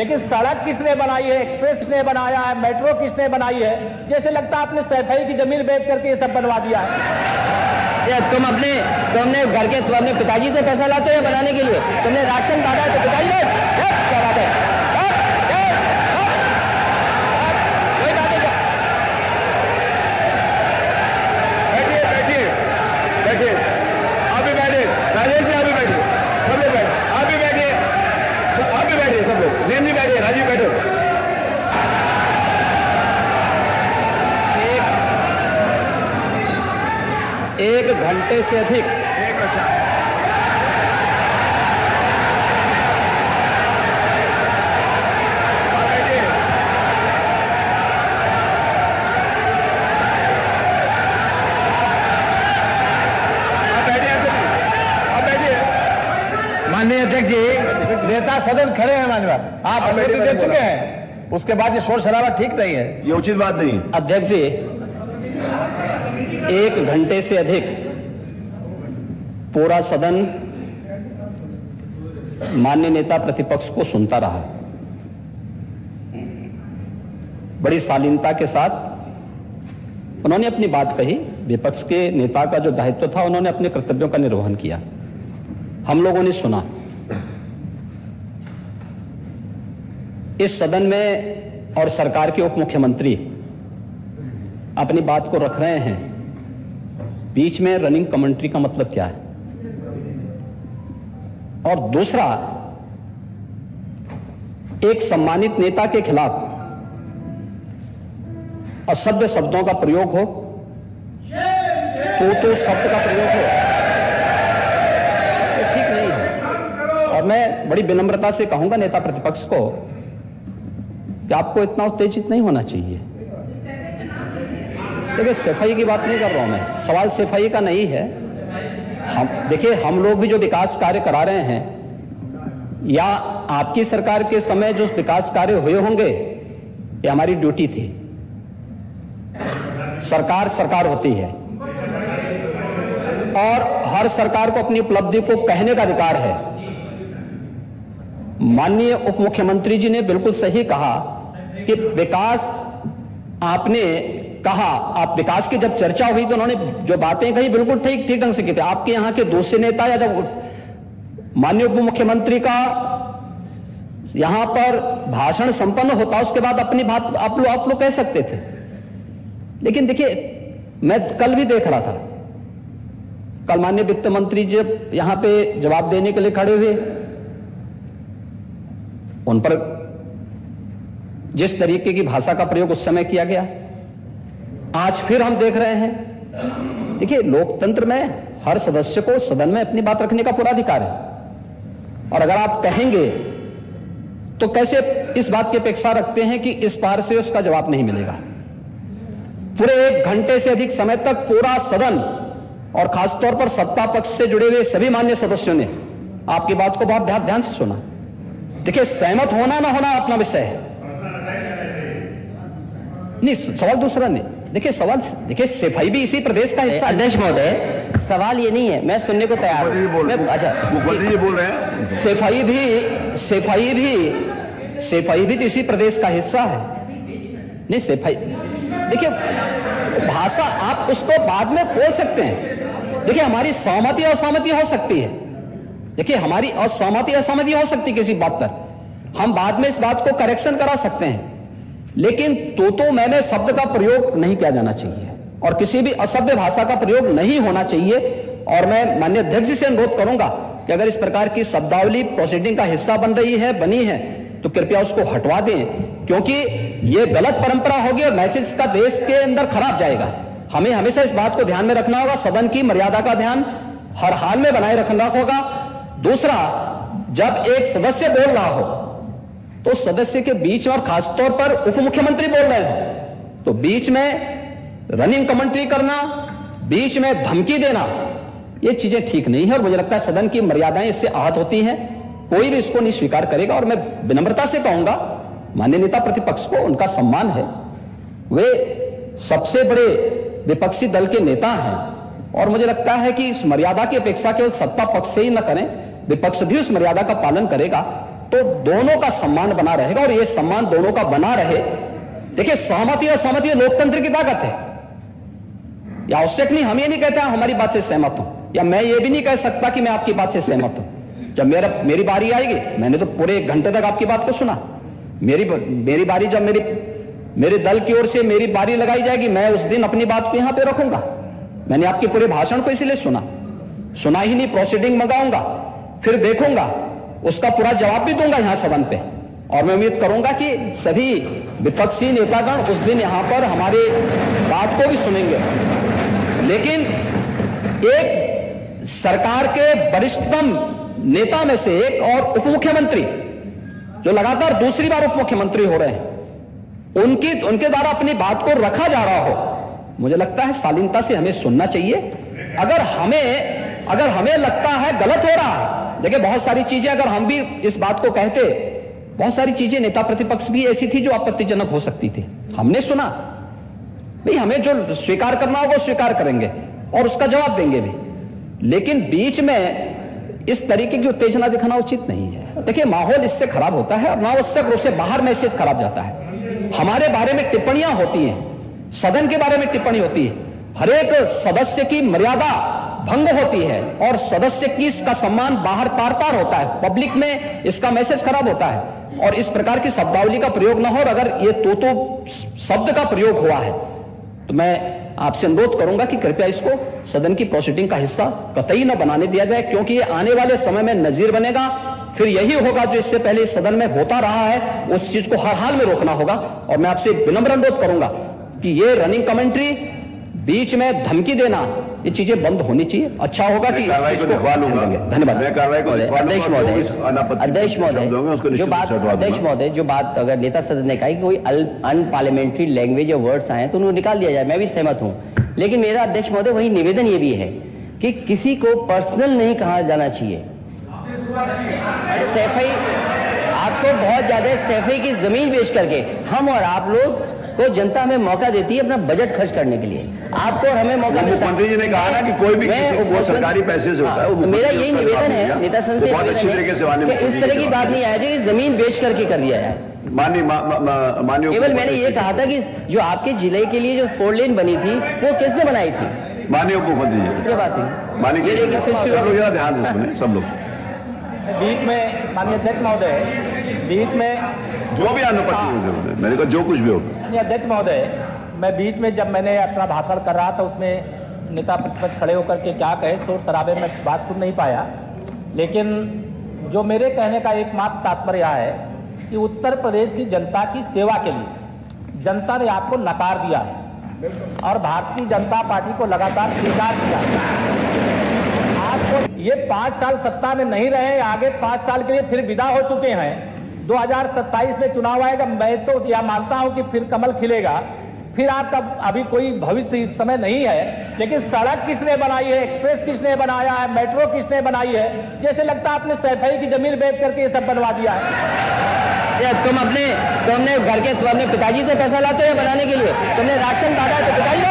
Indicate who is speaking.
Speaker 1: लेकिन सड़क किसने बनाई है, एक्सप्रेस किसने बनाया है, मेट्रो किसने बनाई है? जैसे लगता है आपने सैफई की जमीन बेच करके ये सब बनवा दिया है।
Speaker 2: तुमने घर के अपने पिताजी से पैसा लाते हो बनाने के लिए? तुमने राशन काटा है तो पिताजी क्या बात है? एक घंटे से अधिक
Speaker 1: माननीय अध्यक्ष जी, नेता सदन खड़े हैं माननीय, आप अनुमति दे चुके हैं, उसके बाद ये शोर शराबा ठीक नहीं है,
Speaker 3: ये उचित बात नहीं है।
Speaker 2: अध्यक्ष जी, 1 घंटे से अधिक पूरा सदन माननीय नेता प्रतिपक्ष को सुनता रहा। बड़ी शालीनता के साथ उन्होंने अपनी बात कही। विपक्ष के नेता का जो दायित्व था, उन्होंने अपने कर्तव्यों का निर्वहन किया। हम लोगों ने सुना। इस सदन में और सरकार के उप मुख्यमंत्री अपनी बात को रख रहे हैं, बीच में रनिंग कमेंट्री का मतलब क्या है? और दूसरा, एक सम्मानित नेता के खिलाफ असभ्य शब्दों का प्रयोग हो, तो शब्द का प्रयोग हो, तो ठीक नहीं है। और मैं बड़ी विनम्रता से कहूंगा नेता प्रतिपक्ष को कि आपको इतना उत्तेजित नहीं होना चाहिए। देखिए, सफाई की बात नहीं कर रहा हूं मैं, सवाल सफाई का नहीं है। देखिए, हम लोग भी जो विकास कार्य करा रहे हैं, या आपकी सरकार के समय जो विकास कार्य हुए होंगे, ये हमारी ड्यूटी थी। सरकार होती है और हर सरकार को अपनी उपलब्धि को कहने का अधिकार है। माननीय उप मुख्यमंत्री जी ने बिल्कुल सही कहा कि विकास, आपने कहा, आप विकास की जब चर्चा हुई तो उन्होंने जो बातें कही बिल्कुल ठीक ढंग से की थी। आपके यहां के दूसरे नेता या जब माननीय उप मुख्यमंत्री का यहां पर भाषण संपन्न होता, उसके बाद अपनी बात आप लोग कह सकते थे। लेकिन देखिए, मैं कल भी देख रहा था, कल माननीय वित्त मंत्री जी यहां पे जवाब देने के लिए खड़े हुए, उन पर जिस तरीके की भाषा का प्रयोग उस समय किया गया, आज फिर हम देख रहे हैं। देखिए, लोकतंत्र में हर सदस्य को सदन में अपनी बात रखने का पूरा अधिकार है, और अगर आप कहेंगे तो कैसे इस बात की अपेक्षा रखते हैं कि इस पार से उसका जवाब नहीं मिलेगा? पूरे 1 घंटे से अधिक समय तक पूरा सदन और खासतौर पर सत्ता पक्ष से जुड़े हुए सभी मान्य सदस्यों ने आपकी बात को बहुत ध्यान से सुना। देखिए, सहमत होना ना होना अपना विषय है, नहीं, सवाल दूसरा नहीं। देखिए, सफाई भी इसी प्रदेश का हिस्सा। अध्यक्ष महोदय, सवाल ये नहीं है, मैं सुनने को तैयार हूं। अच्छा,
Speaker 3: मुख्यमंत्री जी बोल रहे हैं,
Speaker 2: सफाई भी तो इसी प्रदेश का हिस्सा है। नहीं, सफाई, देखिए, भाषा आप उसको बाद में बोल सकते हैं। देखिए, हमारी सहमति असहमति हो सकती है। देखिए, हमारी असहमति असहमति हो सकती है किसी बात पर, हम बाद में इस बात को करेक्शन करा सकते हैं। लेकिन तो मैंने शब्द का प्रयोग नहीं किया जाना चाहिए, और किसी भी असभ्य भाषा का प्रयोग नहीं होना चाहिए। और मैं माननीय अध्यक्ष जी से अनुरोध करूंगा कि अगर इस प्रकार की शब्दावली प्रोसीडिंग का हिस्सा बनी है तो कृपया उसको हटवा दें, क्योंकि ये गलत परंपरा होगी और मैसेज का देश के अंदर खराब जाएगा। हमें हमेशा इस बात को ध्यान में रखना होगा, सदन की मर्यादा का ध्यान हर हाल में बनाए रखना होगा। दूसरा, जब एक सदस्य बोल रहा हो तो सदस्य के बीच, और खासतौर पर उप मुख्यमंत्री बोल रहे हैं, तो बीच में रनिंग कमेंट्री करना, बीच में धमकी देना, ये चीजें ठीक नहीं है। और मुझे लगता है सदन की मर्यादाएं इससे आहत होती हैं, कोई भी इसको नहीं स्वीकार करेगा। और मैं विनम्रता से कहूंगा माननीय नेता प्रतिपक्ष को, उनका सम्मान है, वे सबसे बड़े विपक्षी दल के नेता हैं, और मुझे लगता है कि इस मर्यादा की अपेक्षा केवल सत्ता पक्ष से ही न करें, विपक्ष भी उस मर्यादा का पालन करेगा। तो दोनों का सम्मान बना रहेगा, और ये सम्मान दोनों का बना रहे। देखिए, सहमति और सहमति लोकतंत्र की ताकत है। या आवश्यक नहीं, हम ये नहीं कहते हमारी बात से सहमत हूं, या मैं ये भी नहीं कह सकता कि मैं आपकी बात से सहमत हूं। जब मेरी बारी आएगी, मैंने तो पूरे 1 घंटे तक आपकी बात को सुना। मेरी बारी जब मेरे दल की ओर से मेरी बारी लगाई जाएगी, मैं उस दिन अपनी बात को यहां पे रखूंगा। मैंने आपके पूरे भाषण को इसीलिए सुना ही नहीं, प्रोसीडिंग मंगाऊंगा, फिर देखूंगा, उसका पूरा जवाब भी दूंगा यहां सदन पे। और मैं उम्मीद करूंगा कि सभी विपक्षी नेतागण उस दिन यहां पर हमारी बात को भी सुनेंगे। लेकिन एक सरकार के वरिष्ठतम नेता में से एक और उप मुख्यमंत्री, जो लगातार दूसरी बार उप मुख्यमंत्री हो रहे हैं, उनके द्वारा अपनी बात को रखा जा रहा हो, मुझे लगता है शालीनता से हमें सुनना चाहिए। अगर हमें लगता है गलत हो रहा है, देखिए बहुत सारी चीजें, अगर हम भी इस बात को कहते, बहुत सारी चीजें नेता प्रतिपक्ष भी ऐसी थी जो आपत्तिजनक हो सकती थी, हमने सुना। नहीं, हमें जो स्वीकार करना होगा स्वीकार करेंगे और उसका जवाब देंगे भी, लेकिन बीच में इस तरीके की उत्तेजना दिखाना उचित नहीं है। देखिए, माहौल इससे खराब होता है और अनावश्यक रूप से बाहर मैसेज खराब जाता है। हमारे बारे में टिप्पणियां होती हैं, सदन के बारे में टिप्पणी होती है, हर एक सदस्य की मर्यादा भंग होती है और सदस्य की इसका सम्मान बाहर तार होता है, पब्लिक में इसका मैसेज खराब होता है, और इस प्रकार की शब्दावली का प्रयोग न हो। और अगर ये तो शब्द का प्रयोग हुआ है तो मैं आपसे अनुरोध करूंगा कि कृपया इसको सदन की प्रोसीडिंग का हिस्सा कतई न बनाने दिया जाए, क्योंकि ये आने वाले समय में नजीर बनेगा। फिर यही होगा जो इससे पहले इस सदन में होता रहा है, उस चीज को हर हाल में रोकना होगा। और मैं आपसे विनम्र अनुरोध करूंगा कि ये रनिंग कमेंट्री, बीच में धमकी देना, ये चीजें बंद होनी चाहिए। अच्छा होगा कि
Speaker 3: कार्रवाई को लिखवा लूंगा।
Speaker 2: धन्यवाद।
Speaker 3: मैं कार्रवाई को लिखवा लूंगा।
Speaker 4: अध्यक्ष महोदय, जो बात अगर नेता सदन ने कहा कि कोई अनपार्लियामेंट्री लैंग्वेज या वर्ड्स आए तो उनको निकाल दिया जाए, मैं भी सहमत हूं। लेकिन मेरा अध्यक्ष महोदय वही निवेदन ये भी है कि किसी को पर्सनल नहीं कहा जाना चाहिए। सैफई, आपको बहुत ज्यादा सैफई की जमीन बेच करके हम और आप लोग को जनता हमें मौका देती है अपना बजट खर्च करने के लिए, आपको और हमें मौका मिलता है।
Speaker 3: मुख्यमंत्री जी ने कहा ना कि कोई भी वो सरकारी पैसे से होता है।
Speaker 4: मेरा यही निवेदन है नेता संसद से,
Speaker 3: बहुत अच्छी तरीके से
Speaker 4: इस तरह की बात नहीं आया कि जमीन बेच करके कर दिया जाए।
Speaker 3: माननीय
Speaker 4: केवल मैंने ये कहा था कि जो आपके जिले के लिए जो 4 लेन बनी थी वो किसने बनाई थी?
Speaker 3: माननीय उप मुख्यमंत्री जी।
Speaker 4: क्या बात है?
Speaker 3: माननीय ध्यान से सुने सब लोग।
Speaker 1: बीच में माननीय अध्यक्ष महोदय, बीच में
Speaker 3: जो भी अनुपस्थित मैंने कहा जो कुछ भी हो।
Speaker 1: अध्यक्ष महोदय, मैं बीच में जब मैंने अपना भाषण कर रहा था उसमें नेता प्रतिपक्ष खड़े होकर के क्या कहे, शोर शराबे में बात सुन नहीं पाया। लेकिन जो मेरे कहने का एकमात्र तात्पर्य है कि उत्तर प्रदेश की जनता की सेवा के लिए जनता ने आपको नकार दिया है और भारतीय जनता पार्टी को लगातार स्वीकार किया। आपको ये 5 साल सत्ता में नहीं रहे, आगे 5 साल के लिए फिर विदा हो चुके हैं। 2027 में चुनाव आएगा, मैं तो यह मानता हूं कि फिर कमल खिलेगा, फिर आपका अभी कोई भविष्य इस समय नहीं है। लेकिन सड़क किसने बनाई है, एक्सप्रेस किसने बनाया है, मेट्रो किसने बनाई है, जैसे लगता है आपने सैफई की जमीन बेच करके ये सब बनवा दिया है।
Speaker 4: तुमने घर के अपने पिताजी से पैसा लाते हैं बनाने के लिए, तुमने राशन काटा तो पिताजी